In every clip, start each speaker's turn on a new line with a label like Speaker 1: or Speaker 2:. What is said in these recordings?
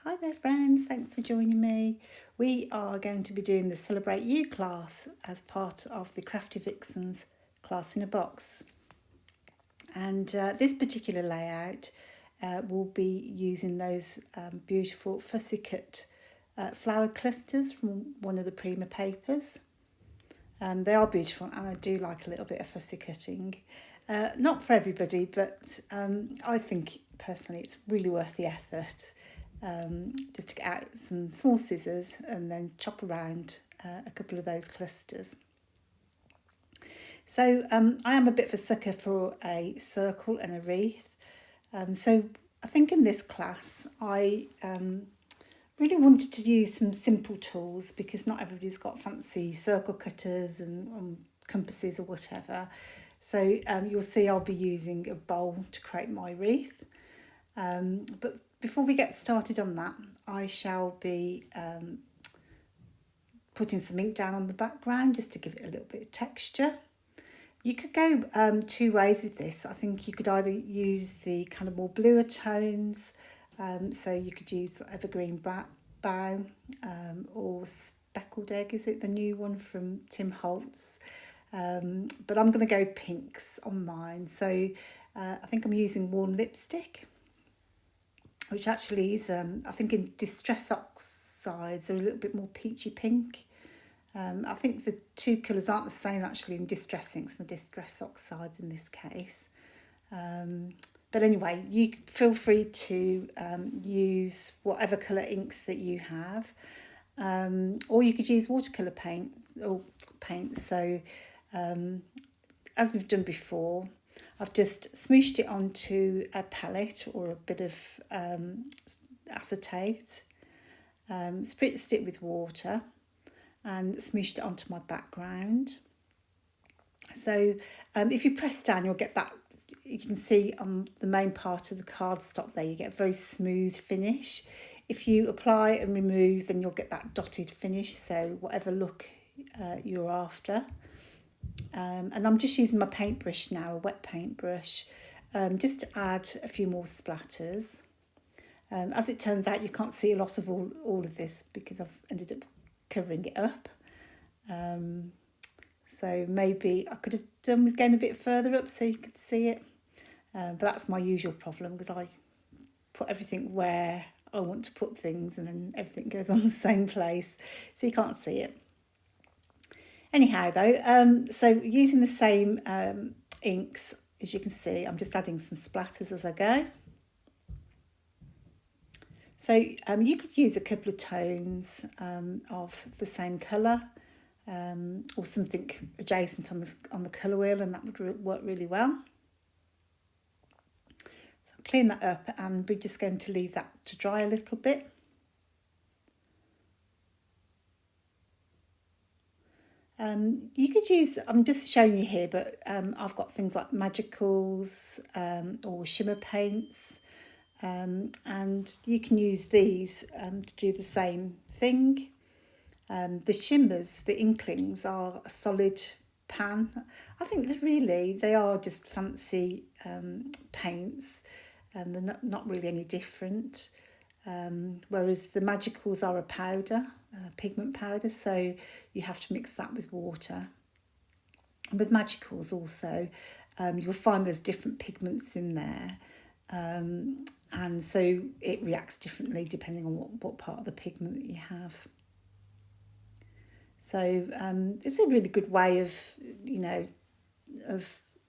Speaker 1: Hi there friends, thanks for joining me. We are going to be doing the Celebrate You class as part of the Crafty Vixens class in a box. And this particular layout will be using those beautiful fussy cut flower clusters from one of the Prima papers. They are beautiful and I do like a little bit of fussy cutting. Not for everybody, but I think personally it's really worth the effort. Just to get out some small scissors and then chop around a couple of those clusters. So I am a bit of a sucker for a circle and a wreath. So I think in this class I really wanted to use some simple tools because not everybody's got fancy circle cutters and compasses or whatever. So you'll see I'll be using a bowl to create my wreath. But before we get started on that, I shall be putting some ink down on the background just to give it a little bit of texture. You could go two ways with this. I think you could either use the kind of more bluer tones, so you could use evergreen bough or speckled egg, is it the new one from Tim Holtz? But I'm going to go pinks on mine. So I think I'm using warm lipstick, which actually is, I think in Distress Oxides are a little bit more peachy pink. I think the two colours aren't the same actually in Distress Inks and the Distress Oxides in this case. But anyway, you feel free to use whatever colour inks that you have. Or you could use watercolour paint or paint. So as we've done before, I've just smooshed it onto a palette or a bit of acetate, spritzed it with water and smooshed it onto my background. So if you press down, you'll get that, you can see on the main part of the cardstock there, you get a very smooth finish. If you apply and remove, then you'll get that dotted finish, so whatever look you're after. And I'm just using my paintbrush now, a wet paintbrush, just to add a few more splatters. As it turns out, you can't see a lot of all of this because I've ended up covering it up. So maybe I could have done with going a bit further up so you could see it. But that's my usual problem because I put everything where I want to put things and then everything goes on the same place, so you can't see it. Anyhow though, so using the same inks, as you can see, I'm just adding some splatters as I go. So you could use a couple of tones of the same colour or something adjacent on the colour wheel, and that would work really well. So I'll clean that up and we're just going to leave that to dry a little bit. You could use, I'm just showing you here, but I've got things like magicals or shimmer paints, and you can use these to do the same thing. The shimmers, the inklings, are a solid pan. I think they are just fancy paints, and they're not really any different. Whereas the magicals are a powder, pigment powder, so you have to mix that with water. And with magicals also, you'll find there's different pigments in there, and so it reacts differently depending on what part of the pigment that you have. So it's a really good way of,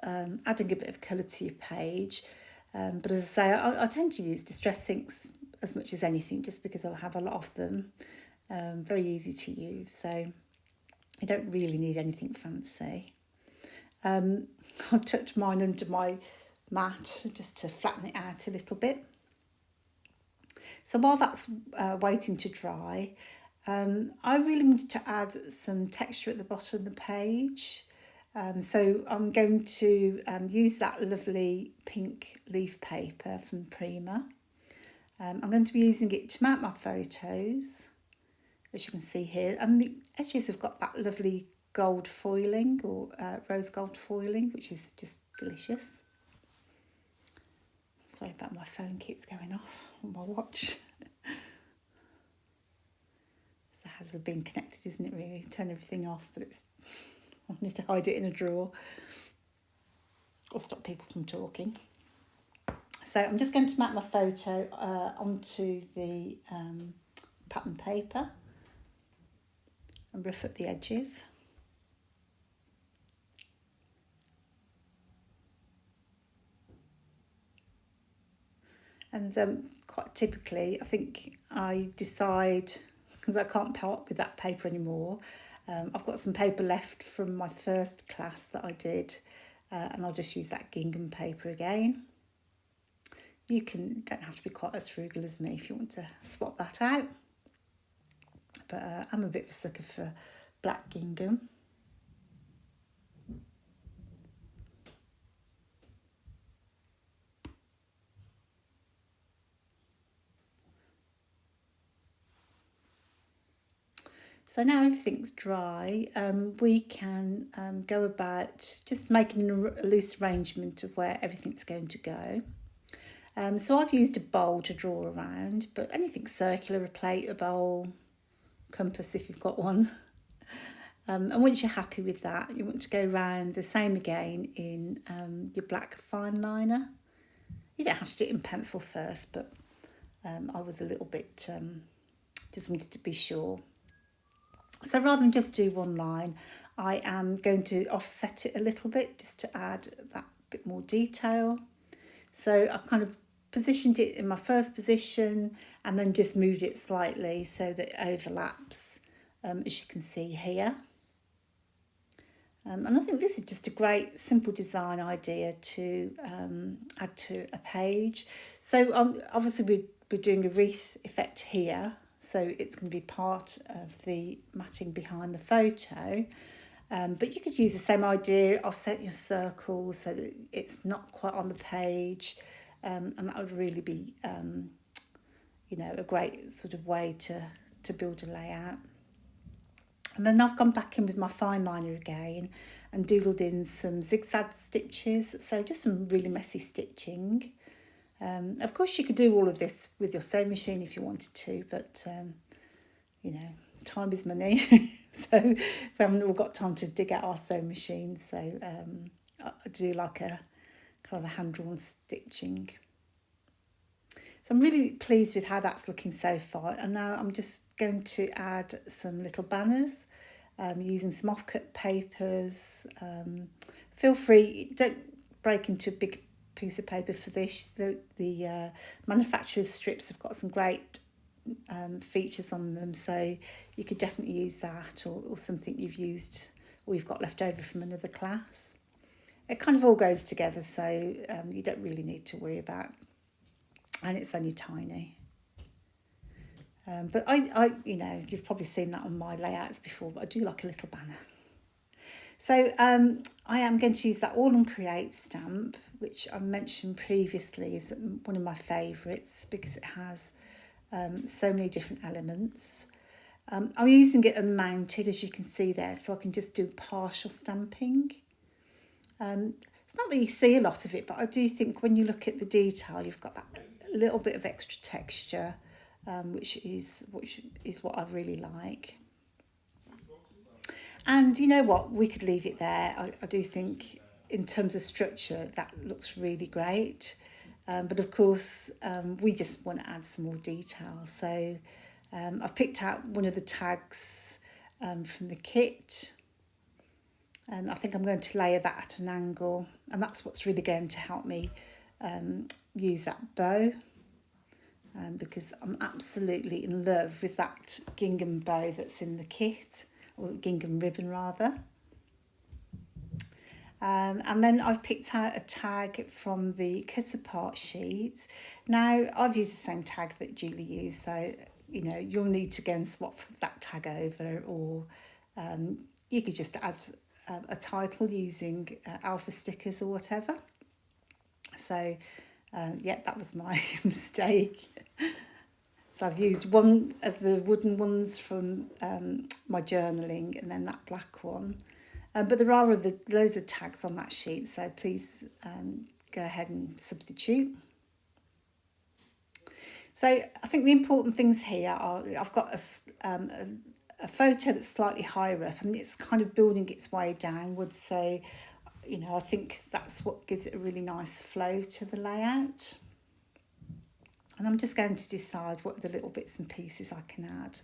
Speaker 1: adding a bit of colour to your page. But as I say, I tend to use Distress Inks as much as anything, just because I have a lot of them. Very easy to use, so I don't really need anything fancy. I've tucked mine under my mat just to flatten it out a little bit. So while that's waiting to dry, I really wanted to add some texture at the bottom of the page. So I'm going to use that lovely pink leaf paper from Prima. I'm going to be using it to mount my photos, as you can see here, and the edges have got that lovely gold foiling or rose gold foiling, which is just delicious. Sorry about my phone keeps going off on my watch. has been connected, isn't it, really? Turn everything off, but I need to hide it in a drawer or stop people from talking. So I'm just going to map my photo onto the pattern paper and rough up the edges. And quite typically, I think I decide, because I can't part with that paper anymore, I've got some paper left from my first class that I did, and I'll just use that gingham paper again. You don't have to be quite as frugal as me if you want to swap that out. But I'm a bit of a sucker for black gingham. So now everything's dry, we can go about just making a loose arrangement of where everything's going to go. So I've used a bowl to draw around, but anything circular, a plate, a bowl, compass if you've got one. And once you're happy with that, you want to go round the same again in your black fine liner. You don't have to do it in pencil first, but I was a little bit, just wanted to be sure. So rather than just do one line, I am going to offset it a little bit just to add that bit more detail. So I kind of positioned it in my first position and then just moved it slightly so that it overlaps, as you can see here. And I think this is just a great simple design idea to add to a page. So obviously we're doing a wreath effect here, so it's going to be part of the matting behind the photo. But you could use the same idea, offset your circles so that it's not quite on the page, and that would really be, a great sort of way to build a layout. And then I've gone back in with my fine liner again and doodled in some zigzag stitches, so just some really messy stitching. Of course you could do all of this with your sewing machine if you wanted to, but time is money. So we haven't all got time to dig out our sewing machine, so I do like a kind of a hand-drawn stitching. So I'm really pleased with how that's looking so far, and now I'm just going to add some little banners using some off-cut papers. Feel free, don't break into a big piece of paper for this. The manufacturer's strips have got some great features on them, so you could definitely use that or something you've used or you've got left over from another class. It kind of all goes together, so you don't really need to worry about, and it's only tiny. But I you've probably seen that on my layouts before, but I do like a little banner. So I am going to use that All and Create stamp, which I mentioned previously is one of my favourites because it has so many different elements. I'm using it unmounted, as you can see there, so I can just do partial stamping. It's not that you see a lot of it, but I do think when you look at the detail, you've got that little bit of extra texture, which is what I really like. And you know what, we could leave it there. I do think in terms of structure that looks really great, but of course we just want to add some more detail. So I've picked out one of the tags from the kit, and I think I'm going to layer that at an angle, and that's what's really going to help me use that bow, because I'm absolutely in love with that gingham bow that's in the kit, or gingham ribbon rather. And then I've picked out a tag from the cut apart sheet. Now I've used the same tag that Julie used, so you'll need to go and swap that tag over, or you could just add a title using alpha stickers or whatever. So that was my mistake. So I've used one of the wooden ones from my journaling, and then that black one. But there are loads of tags on that sheet, so please go ahead and substitute. So I think the important things here are I've got a a photo that's slightly higher up and it's kind of building its way downwards. So, you know, I think that's what gives it a really nice flow to the layout. And I'm just going to decide what are the little bits and pieces I can add.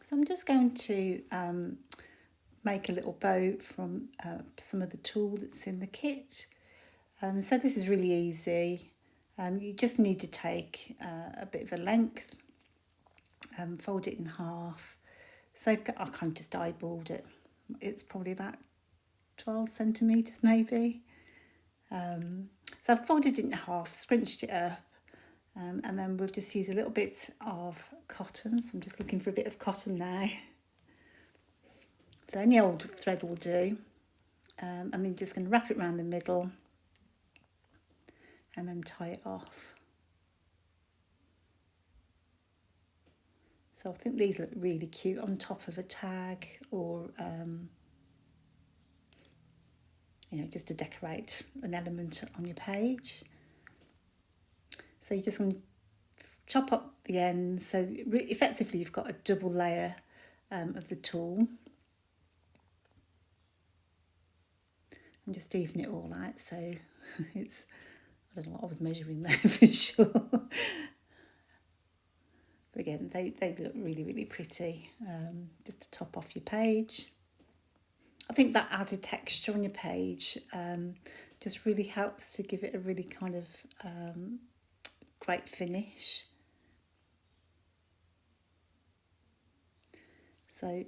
Speaker 1: So I'm just going to make a little bow from some of the tulle that's in the kit. So this is really easy. You just need to take a bit of a length, fold it in half. So I kind of just eyeballed it. It's probably about 12 centimetres maybe. So I've folded it in half, scrunched it up, and then we'll just use a little bit of cotton. So I'm just looking for a bit of cotton now. So any old thread will do. And then you're just going to wrap it around the middle and then tie it off. So I think these look really cute on top of a tag or, you know, just to decorate an element on your page. So you're just going to chop up the ends. So effectively you've got a double layer of the tulle. And just even it all out so it's, I don't know what I was measuring there for sure. But again, they look really, really pretty, just to top off your page. I think that added texture on your page just really helps to give it a really kind of great finish. So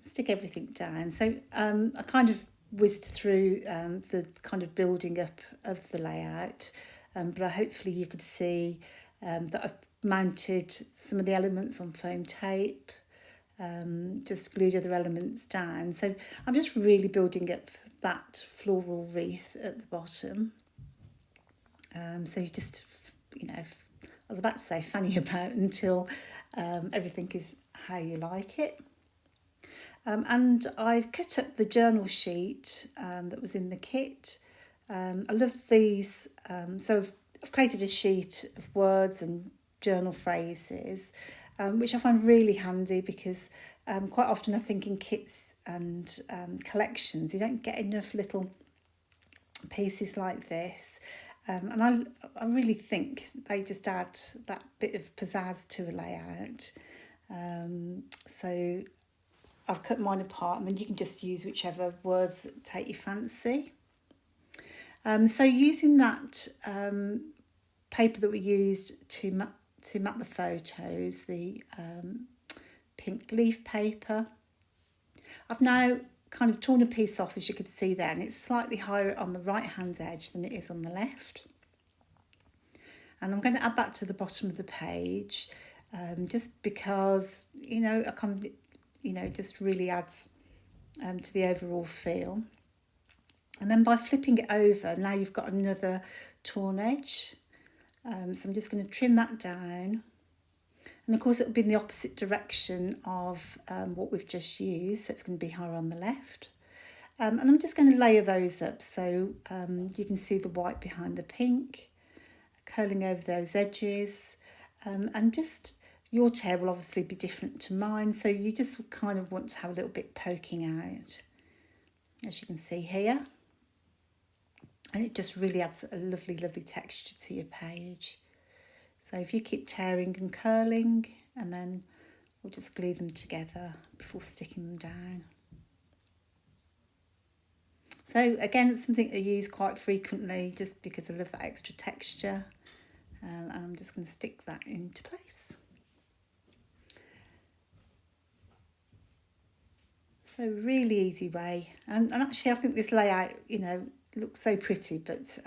Speaker 1: stick everything down. So I kind of whizzed through the kind of building up of the layout, but hopefully you could see that I've mounted some of the elements on foam tape, just glued other elements down. So I'm just really building up that floral wreath at the bottom. So you just, you know, I was about to say fanny about until everything is how you like it. And I've cut up the journal sheet that was in the kit. I love these. So I've created a sheet of words and journal phrases, which I find really handy because quite often I think in kits and collections you don't get enough little pieces like this. And I really think they just add that bit of pizzazz to a layout. So I've cut mine apart and then you can just use whichever words that take your fancy. So using that paper that we used to mat the photos, the pink leaf paper, I've now kind of torn a piece off, as you can see there, and it's slightly higher on the right hand edge than it is on the left. And I'm going to add that to the bottom of the page, just because, you know, I kind of, you know, just really adds to the overall feel. And then by flipping it over, now you've got another torn edge. So I'm just going to trim that down. And of course, it'll be in the opposite direction of what we've just used. So it's going to be higher on the left. And I'm just going to layer those up so you can see the white behind the pink, curling over those edges. And just, your tear will obviously be different to mine. So you just kind of want to have a little bit poking out, as you can see here. And it just really adds a lovely, lovely texture to your page. So if you keep tearing and curling, and then we'll just glue them together before sticking them down. So again, it's something I use quite frequently just because I love that extra texture. And I'm just going to stick that into place. So really easy way. And actually I think this layout, you know, looks so pretty, but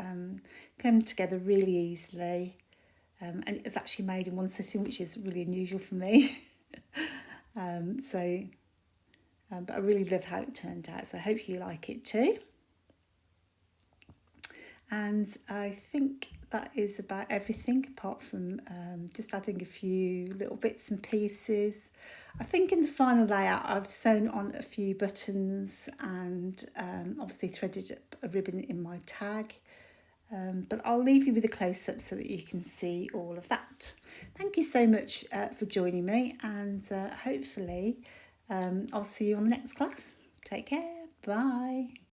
Speaker 1: came together really easily. And it was actually made in one sitting, which is really unusual for me. But I really love how it turned out, so I hope you like it too. And I think that is about everything, apart from just adding a few little bits and pieces. I think in the final layout I've sewn on a few buttons and obviously threaded up a ribbon in my tag. But I'll leave you with a close-up so that you can see all of that. Thank you so much for joining me, and hopefully I'll see you on the next class. Take care. Bye.